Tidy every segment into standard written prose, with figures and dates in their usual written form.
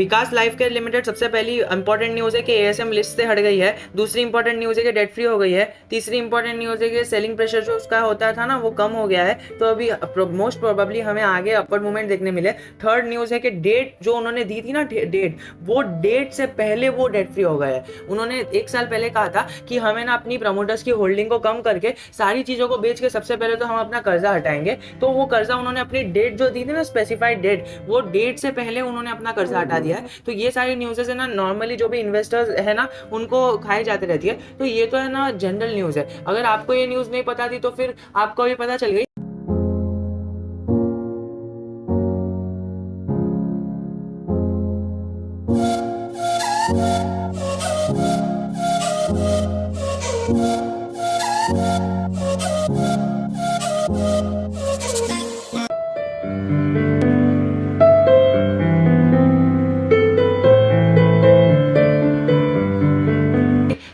विकास life care limited सबसे पहली important news है कि एएसएम लिस्ट से हट गई है। दूसरी इंपॉर्टेंट न्यूज़ है कि डेट फ्री हो गई है। तीसरी इंपॉर्टेंट न्यूज़ है कि सेलिंग प्रेशर जो उसका होता था ना वो कम हो गया है, तो अभी मोस्ट प्रोबेबली हमें आगे अपवर्ड मूवमेंट देखने मिले। थर्ड न्यूज़ है कि डेट जो उन्होंने दी थी ना, डेट, वो डेट से पहले वो डेट फ्री हो गया है। उन्होंने 1 साल पहले कहा था कि हमें ना अपनी प्रमोटर्स की होल्डिंग को कम करके सारी चीज़ों को बेच के सबसे पहले तो हम अपना कर्जा हटाएंगे। तो वो कर्जा उन्होंने अपनी डेट जो दी थी ना, स्पेसिफाइड डेट, वो डेट से पहले उन्होंने अपना कर्जा हटा दिया है। तो ये सारी न्यूज़ है ना, नॉर्मली जो भी इन्वेस्टर्स है ना उनको खाई जाती रहती है। तो ये तो है ना जनरल न्यूज़ है। अगर आपको ये न्यूज़ नहीं पता थी तो फिर आपको भी पता चल गई।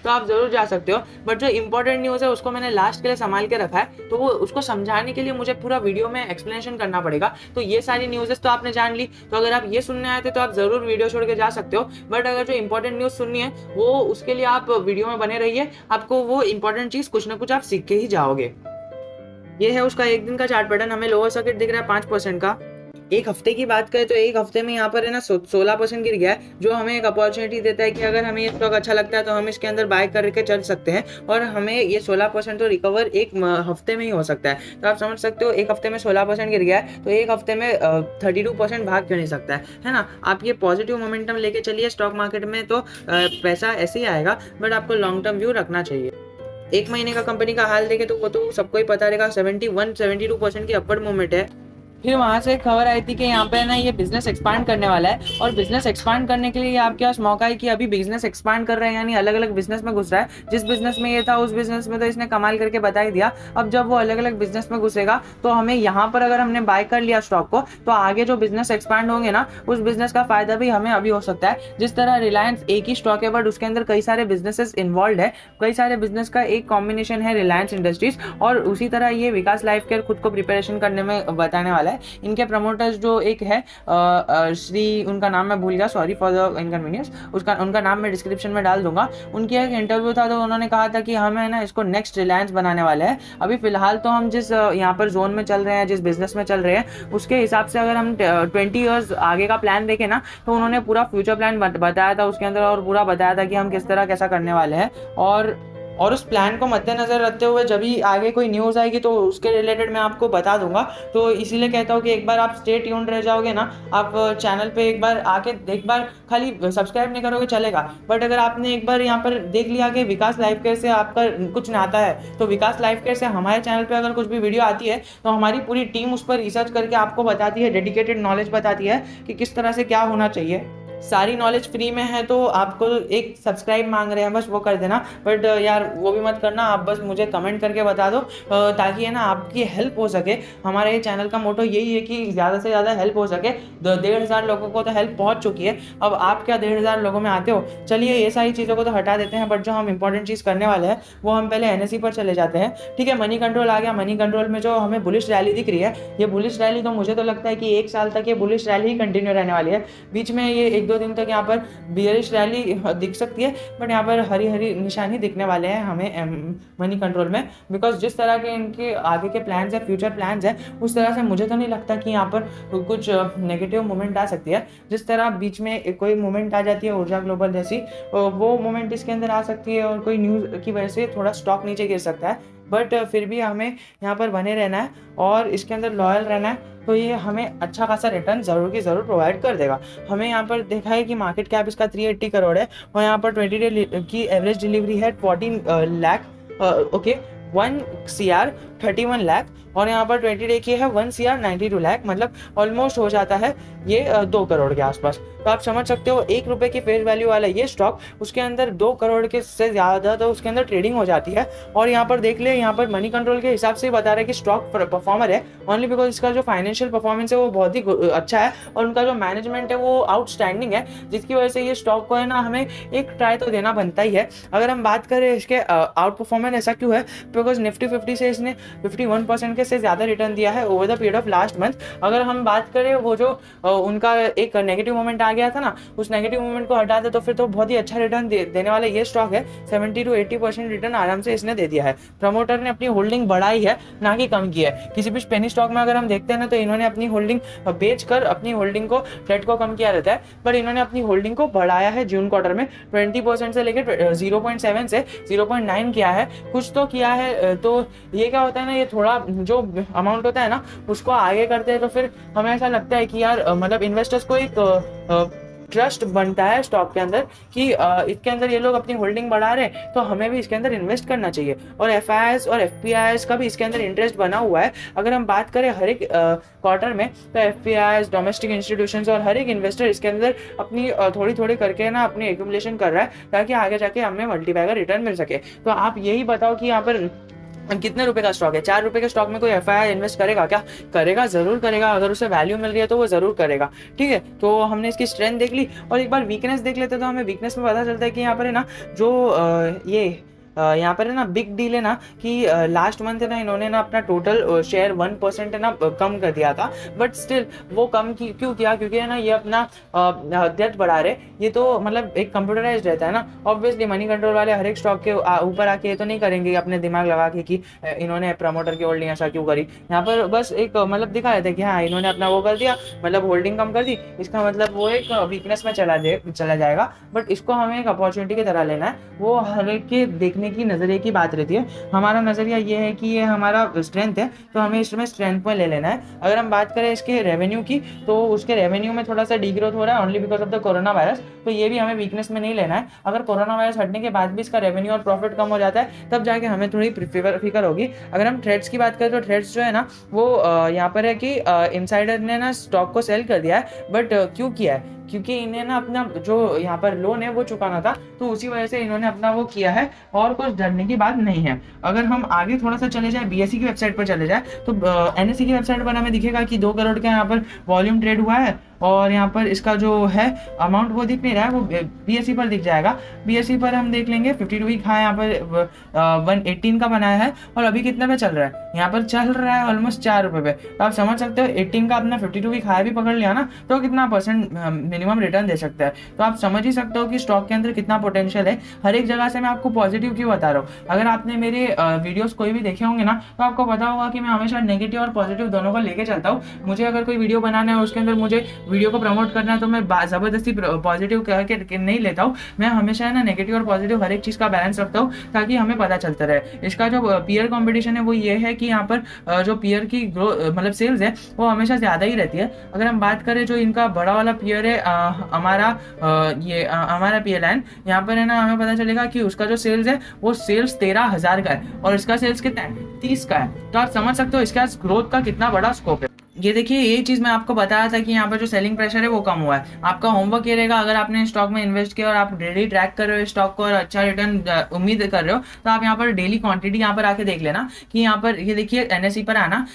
तो आप जरूर जा सकते हो, बट जो इंपॉर्टेंट न्यूज़ है उसको मैंने लास्ट के लिए संभाल के रखा है, तो वो उसको समझाने के लिए मुझे पूरा वीडियो में एक्सप्लेनेशन करना पड़ेगा। तो ये सारी न्यूज़ेस तो आपने जान ली, तो अगर आप ये सुनने आए थे तो आप जरूर वीडियो छोड़ के जा सकते हो। बट अगर जो इंपॉर्टेंट न्यूज़ सुननी है वो उसके लिए आप वीडियो में बने रहिए, आपको वो इंपॉर्टेंट चीज़ कुछ ना कुछ आप सीख के ही जाओगे। ये है उसका एक दिन का चार्ट पैटर्न, हमें लोअर सर्किट दिख रहा है 5% का। एक हफ्ते की बात करें तो एक हफ्ते में यहाँ पर है ना 16% गिर गया है, जो हमें एक अपॉर्चुनिटी देता है कि अगर हमें ये स्टॉक अच्छा लगता है तो हम इसके अंदर बाय करके चल सकते हैं, और हमें ये 16% तो रिकवर एक हफ्ते में ही हो सकता है। तो आप समझ सकते हो, एक हफ्ते में 16% गिर गया है, तो एक हफ्ते में 32% भाग क्यों नहीं सकता है ना। आप ये पॉजिटिव मोमेंटम लेके चलिए स्टॉक मार्केट में, तो पैसा ऐसे ही आएगा, बट आपको लॉन्ग टर्म व्यू रखना चाहिए। एक महीने का कंपनी का हाल देखे तो वो तो सबको ही पता रहेगा, 72% की अपवर्ड मूवमेंट है। फिर वहाँ से एक खबर आई थी कि यहाँ पे ना ये बिजनेस एक्सपांड करने वाला है, और बिजनेस एक्सपांड करने के लिए आपके पास मौका है कि अभी बिजनेस एक्सपांड कर रहे हैं, यानी अलग अलग बिजनेस में घुस रहा है। जिस बिजनेस में ये था उस बिजनेस में तो इसने कमाल करके बता ही दिया। अब जब वो अलग अलग बिजनेस में घुसेगा तो हमें यहाँ पर अगर हमने बाय कर लिया स्टॉक को, तो आगे जो बिजनेस एक्सपांड होंगे ना उस बिजनेस का फायदा भी हमें अभी हो सकता है। जिस तरह रिलायंस एक ही स्टॉक है बट उसके अंदर कई सारे बिजनेसेस इन्वॉल्व है, कई सारे बिजनेस का एक कॉम्बिनेशन है रिलायंस इंडस्ट्रीज, और उसी तरह ये विकास लाइफ केयर खुद को प्रिपरेशन करने में बताने वाला है। इनके प्रमोटर्स जो एक है श्री, उनका नाम मैं भूल गया, सॉरी फॉर द इनकन्वीनियंस, उनका नाम मैं डिस्क्रिप्शन में डाल दूंगा। उनकी एक इंटरव्यू था तो उन्होंने कहा था कि हम है ना इसको नेक्स्ट रिलायंस बनाने वाले हैं। अभी फिलहाल तो हम जिस यहाँ पर जोन में चल रहे हैं, जिस बिजनेस में चल रहे हैं, उसके हिसाब से अगर हम 20 ईयर्स आगे का प्लान देखें ना, तो उन्होंने पूरा फ्यूचर प्लान बताया था उसके अंदर, और पूरा बताया था कि हम किस तरह कैसा करने वाले हैं। और उस प्लान को मद्देनजर रखते हुए जब भी आगे कोई न्यूज़ आएगी तो उसके रिलेटेड मैं आपको बता दूंगा। तो इसीलिए कहता हूँ कि एक बार आप स्टे ट्यून्ड रह जाओगे ना, आप चैनल पे एक बार आके, एक बार खाली सब्सक्राइब नहीं करोगे चलेगा, बट अगर आपने एक बार यहाँ पर देख लिया कि विकास लाइफ केयर से आपका कुछ नाता है, तो विकास लाइफ केयर से हमारे चैनल पर अगर कुछ भी वीडियो आती है तो हमारी पूरी टीम उस पर रिसर्च करके आपको बताती है, डेडिकेटेड नॉलेज बताती है कि किस तरह से क्या होना चाहिए। सारी नॉलेज फ्री में है, तो आपको एक सब्सक्राइब मांग रहे हैं बस वो कर देना, बट यार वो भी मत करना, आप बस मुझे कमेंट करके बता दो, ताकि है ना आपकी हेल्प हो सके। हमारे ये चैनल का मोटो यही है कि ज़्यादा से ज़्यादा हेल्प हो सके। 1,500 लोगों को तो हेल्प पहुंच चुकी है, अब आप क्या 1,500 लोगों में आते हो। चलिए ये सारी चीज़ों को तो हटा देते हैं, बट जो हम इंपॉर्टेंट चीज़ करने वाले हैं वो हम पहले NSE पर चले जाते हैं। ठीक है, मनी कंट्रोल आ गया। मनी कंट्रोल में जो हमें बुलिश रैली दिख रही है, ये बुलिश रैली तो मुझे तो लगता है कि 1 साल तक ये बुलिश रैली ही कंटिन्यू रहने वाली है। बीच में ये 1-2 दिन तक यहाँ पर बियरिश रैली दिख सकती है, बट यहाँ पर हरी हरी निशानी दिखने वाले हैं हमें मनी कंट्रोल में, बिकॉज जिस तरह के इनके आगे के प्लान्स है, फ्यूचर प्लान्स है, उस तरह से मुझे तो नहीं लगता कि यहाँ पर कुछ नेगेटिव मूवमेंट आ सकती है। जिस तरह बीच में कोई मूवमेंट आ जाती है ऊर्जा ग्लोबल जैसी, वो मूवमेंट इसके अंदर आ सकती है, और कोई न्यूज़ की वजह से थोड़ा स्टॉक नीचे गिर सकता है, बट फिर भी हमें यहाँ पर बने रहना है और इसके अंदर लॉयल रहना है, तो ये हमें अच्छा खासा रिटर्न ज़रूर की ज़रूर प्रोवाइड कर देगा। हमें यहाँ पर देखा है कि मार्केट कैप इसका 380 करोड़ है, और यहाँ पर 20 डे की एवरेज डिलीवरी है 14 लाख, ओके 1 CR 31 लाख, और यहाँ पर 20 डे की है 1 CR 92 लाख, मतलब ऑलमोस्ट हो जाता है ये 2 करोड़ के आसपास। तो आप समझ सकते हो 1 रुपये की फेस वैल्यू वाला ये स्टॉक, उसके अंदर 2 करोड़ के से ज़्यादा तो उसके अंदर ट्रेडिंग हो जाती है। और यहाँ पर देख ले, यहाँ पर मनी कंट्रोल के हिसाब से बता रहा है कि स्टॉक परफॉर्मर है, ओनली बिकॉज इसका जो फाइनेंशियल परफॉर्मेंस है वो बहुत ही अच्छा है, और उनका जो मैनेजमेंट है वो आउटस्टैंडिंग है, जिसकी वजह से ये स्टॉक को है ना हमें एक ट्राई तो देना बनता ही है। अगर हम बात करें इसके आउट परफॉर्मेंस ऐसा क्यों है, बिकॉज निफ्टी 50 से इसने 51% के से ज़्यादा रिटर्न दिया है over the period of last month. अगर हम बात करें वो जो उनका एक नेगेटिव मोमेंट आ गया था ना, उस नेगेटिव मोमेंट को हटा दे तो फिर तो बहुत ही अच्छा रिटर्न देने वाला ये स्टॉक है। 70 to 80% रिटर्न आराम से इसने दे दिया है। प्रमोटर ने अपनी होल्डिंग बढ़ाई है, ना कि कम की है। किसी भी पेनी स्टॉक में अगर हम देखते हैं ना, तो इन्होंने अपनी होल्डिंग बेचकर अपनी होल्डिंग को फ्लैट को कम किया रहता है, पर इन्होंने अपनी होल्डिंग को बढ़ाया है जून क्वार्टर में 20% से लेकर 0.7 से 0.9 किया है, कुछ तो किया है। तो ये क्या होता है ना, ये थोड़ा जो अमाउंट होता है ना उसको आगे करते हैं तो फिर हमें ऐसा लगता है कि यार मतलब इन्वेस्टर्स को एक ट्रस्ट बनता है स्टॉक के अंदर कि इसके अंदर ये लोग अपनी होल्डिंग बढ़ा रहे हैं तो हमें भी इसके अंदर इन्वेस्ट करना चाहिए। और एफआईआईएस और एफपीआईएस का भी इसके अंदर इंटरेस्ट बना हुआ है। अगर हम बात करें हर एक क्वार्टर में, तो एफपीआईएस, डोमेस्टिक इंस्टीट्यूशंस और हर एक इन्वेस्टर इसके अंदर अपनी थोड़ी थोड़ी करके ना अपनी एक्यूमुलेशन कर रहा है, ताकि आगे जाके हमें मल्टीबैगर रिटर्न मिल सके। तो आप यही बताओ कि यहाँ पर कितने रुपए का स्टॉक है? 4 रुपए के स्टॉक में कोई एफआईआई इन्वेस्ट करेगा क्या? करेगा, जरूर करेगा। अगर उसे वैल्यू मिल रही है तो वो जरूर करेगा। ठीक है, तो हमने इसकी स्ट्रेंथ देख ली और एक बार वीकनेस देख लेते तो हमें वीकनेस में पता चलता है कि यहाँ पर है ना जो ये यहाँ पर है ना बिग डील है ना कि लास्ट मंथ है ना इन्होंने ना अपना टोटल शेयर 1% है ना कम कर दिया था, बट स्टिल वो कम क्यों किया? क्योंकि है ना ये अपना डेट बढ़ा रहे। ये तो मतलब एक कंप्यूटराइज रहता है ना, ऑब्वियसली मनी कंट्रोल वाले हर एक स्टॉक के ऊपर आके ये तो नहीं करेंगे अपने दिमाग लगा के कि इन्होंने प्रमोटर की होल्डिंग ऐसा क्यों करी। यहाँ पर बस एक मतलब दिखा देते कि हाँ इन्होंने अपना वो कर दिया, मतलब होल्डिंग कम कर दी, इसका मतलब वो एक वीकनेस में चला जाएगा। बट इसको हमें एक अपॉर्चुनिटी की तरह लेना है। वो हर एक के देखने की नजरिए की बात रहती है। हमारा नजरिया ये है कि ये हमारा स्ट्रेंथ है, तो हमें इसमें स्ट्रेंथ में ले लेना है। अगर हम बात करें इसके रेवेन्यू की, तो उसके रेवेन्यू में थोड़ा सा डीग्रोथ हो रहा है only because of the corona virus, तो ये भी हमें वीकनेस में नहीं लेना है। अगर कोरोना वायरस हटने के बाद भी इसका रेवेन्यू और प्रॉफिट कम हो जाता है तब जाके हमें थोड़ी फिक्र होगी। अगर हम थ्रेड्स की बात करें तो थ्रेड्स जो है ना वो यहाँ पर है कि इनसाइडर ने ना स्टॉक को सेल कर दिया है, बट क्यों किया है? क्योंकि इन्हें ना अपना जो यहाँ पर लोन है वो चुकाना था, तो उसी वजह से इन्होंने अपना वो किया है और कुछ डरने की बात नहीं है। अगर हम आगे थोड़ा सा चले जाए, बीएसई की वेबसाइट पर चले जाए, तो एनएसई की वेबसाइट पर हमें दिखेगा कि 2 करोड़ का यहाँ पर वॉल्यूम ट्रेड हुआ है और यहाँ पर इसका जो है अमाउंट वो दिख नहीं रहा है, वो बीएसई पर दिख जाएगा। बीएसई पर हम देख लेंगे 52 वीक हाई यहाँ पर 118 का बनाया है और अभी कितने पे चल रहा है? यहाँ पर चल रहा है ऑलमोस्ट 4 रुपए पे। तो आप समझ सकते हो 18 का अपना 52 वीक हाई भी पकड़ लिया ना, तो कितना परसेंट मिनिमम रिटर्न दे सकता है। तो आप समझ ही सकते हो कि स्टॉक के अंदर कितना पोटेंशियल है। हर एक जगह से मैं आपको पॉजिटिव क्यों बता रहा हूँ। अगर आपने मेरे वीडियोस कोई भी देखे होंगे ना, तो आपको पता होगा कि मैं हमेशा नेगेटिव और पॉजिटिव दोनों को लेके चलता हूँ। मुझे अगर कोई वीडियो बनाना है उसके अंदर मुझे वीडियो को प्रमोट करना है तो मैं जबरदस्ती पॉजिटिव करके नहीं लेता हूँ। मैं हमेशा है ना नेगेटिव और पॉजिटिव हर एक चीज का बैलेंस रखता हूँ, ताकि हमें पता चलता रहे। इसका जो पीयर कंपटीशन है वो ये है कि यहाँ पर जो पीयर की मतलब सेल्स है वो हमेशा ज्यादा ही रहती है। अगर हम बात करें जो इनका बड़ा वाला पीयर है हमारा PLN, यहाँ पर है ना हमें पता चलेगा कि उसका जो सेल्स है वो सेल्स 13,000 का है और इसका सेल्स कितना है? 30 का है। तो आप समझ सकते हो इसका ग्रोथ का कितना बड़ा स्कोप है। ये देखिए, ये चीज मैं आपको बताया था कि यहाँ पर जो सेलिंग प्रेशर है वो कम हुआ है। आपका होमवर्क ये रहेगा, अगर आपने स्टॉक में इन्वेस्ट किया और आप डेली ट्रैक कर रहे हो स्टॉक को और अच्छा रिटर्न उम्मीद कर रहे हो, तो आप यहाँ पर डेली क्वांटिटी यहाँ पर आके देख लेना कि यहाँ पर ये देखिए एनएसई पर आना,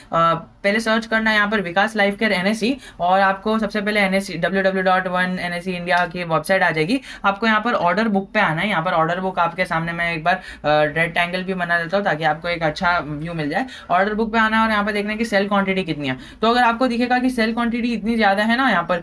पहले सर्च करना यहाँ पर विकास लाइफ केयर एनएसई और आपको सबसे पहले एनएसई www.1NSE इंडिया की वेबसाइट आ जाएगी। आपको यहाँ पर ऑर्डर बुक पे आना है। यहाँ पर ऑर्डर बुक आपके सामने मैं एक बार रेक्टेंगल भी बना देता हूँ ताकि आपको एक अच्छा व्यू मिल जाए। ऑर्डर बुक पे आना है और यहाँ पर देखना है कि सेल क्वांटिटी कितनी है। तो अगर आपको दिखेगा कि सेल क्वांटिटी इतनी ज्यादा है ना, यहाँ पर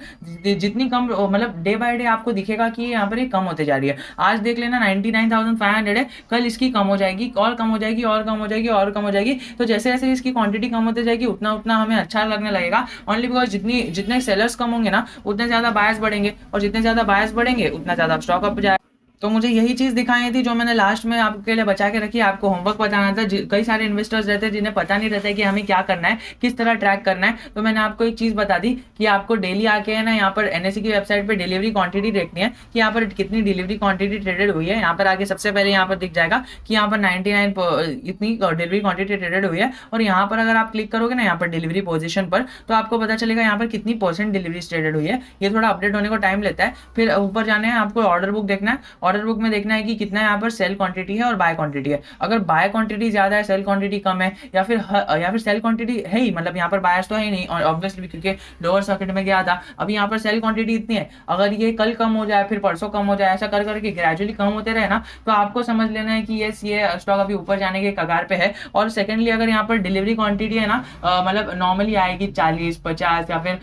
जितनी कम मतलब डे बाय डे आपको दिखेगा कि यहाँ पर ये कम होते जा रही है। आज देख लेना 99,500 है, कल इसकी कम हो जाएगी और कम हो जाएगी और कम हो जाएगी और कम हो जाएगी। तो जैसे जैसे इसकी क्वांटिटी कम होते जाएगी उतना हमें अच्छा लगने लगेगा। ओनली बिकॉज जितने सेलर्स कम होंगे ना उतने ज्यादा बायर्स बढ़ेंगे और जितने ज्यादा बायर्स बढ़ेंगे उतना ज्यादा स्टॉक अप जाएगा। तो मुझे यही चीज दिखाई थी जो मैंने लास्ट में आपके लिए बचा के रखी। आपको होमवर्क बताना था। कई सारे इन्वेस्टर्स रहते हैं जिन्हें पता नहीं रहता है कि हमें क्या करना है, किस तरह ट्रैक करना है। तो मैंने आपको एक चीज बता दी कि आपको डेली आके है ना यहाँ पर एनएसई की वेबसाइट पे डिलीवरी क्वांटिटी देखनी है कि यहाँ पर कितनी डिलीवरी क्वांटिटी ट्रेडेड हुई है। यहाँ पर आगे सबसे पहले यहाँ पर दिख जाएगा कि यहाँ पर 99 इतनी डिलीवरी क्वांटिटी ट्रेडेड हुई है। और यहाँ पर अगर आप क्लिक करोगे ना यहाँ पर डिलीवरी पोजिशन पर, तो आपको पता चलेगा यहाँ पर कितनी % डिलीवरी ट्रेडेड हुई है। ये थोड़ा अपडेट होने को टाइम लेता है। फिर ऊपर जाने हैं, आपको ऑर्डर बुक देखना है। ऑर्डर बुक में देखना है कि कितना यहाँ पर सेल क्वांटिटी है और बाय क्वांटिटी है। अगर बाय क्वांटिटी ज्यादा है, सेल क्वांटिटी कम है, या फिर सेल क्वांटिटी है ही, मतलब यहाँ पर बायस तो है ही नहीं और ऑब्वियसली क्योंकि लोअर सर्किट में गया था, अभी यहाँ पर सेल क्वांटिटी इतनी है, अगर ये कल कम हो जाए फिर परसों कम हो जाए, ऐसा कर करके ग्रेजुअली कम होते रहे ना, तो आपको समझ लेना है कि ये स्टॉक अभी ऊपर जाने के कगार पे है। और सेकेंडली अगर यहाँ पर डिलीवरी क्वांटिटी है ना, मतलब नॉर्मली आएगी 40-50 या फिर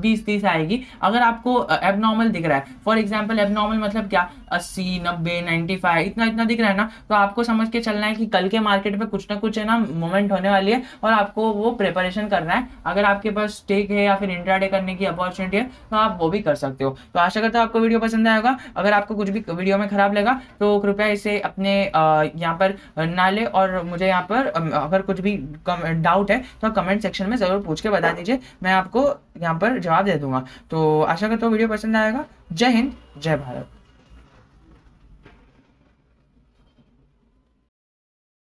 20-30 आएगी। अगर आपको एबनॉर्मल दिख रहा है, फॉर एग्जाम्पल एबनॉर्मल मतलब क्या, 80-90-95 इतना इतना दिख रहा है ना, तो आपको समझ के चलना है कि कल के मार्केट में कुछ ना कुछ है ना मोमेंट होने वाली है और आपको वो प्रिपरेशन करना है। अगर आपके पास स्टेक है या फिर इंट्राडे करने की अपॉर्चुनिटी है तो आप वो भी कर सकते हो। तो आशा करता हूँ आपको वीडियो पसंद आएगा। अगर आपको कुछ भी वीडियो में खराब लगा तो कृपया इसे अपने यहाँ पर ना ले, और मुझे यहाँ पर अगर कुछ भी डाउट है तो कमेंट सेक्शन में ज़रूर पूछ के बता दीजिए, मैं आपको यहाँ पर जवाब दे दूंगा। तो आशा करता हूँ वीडियो पसंद आएगा। जय हिंद, जय भारत।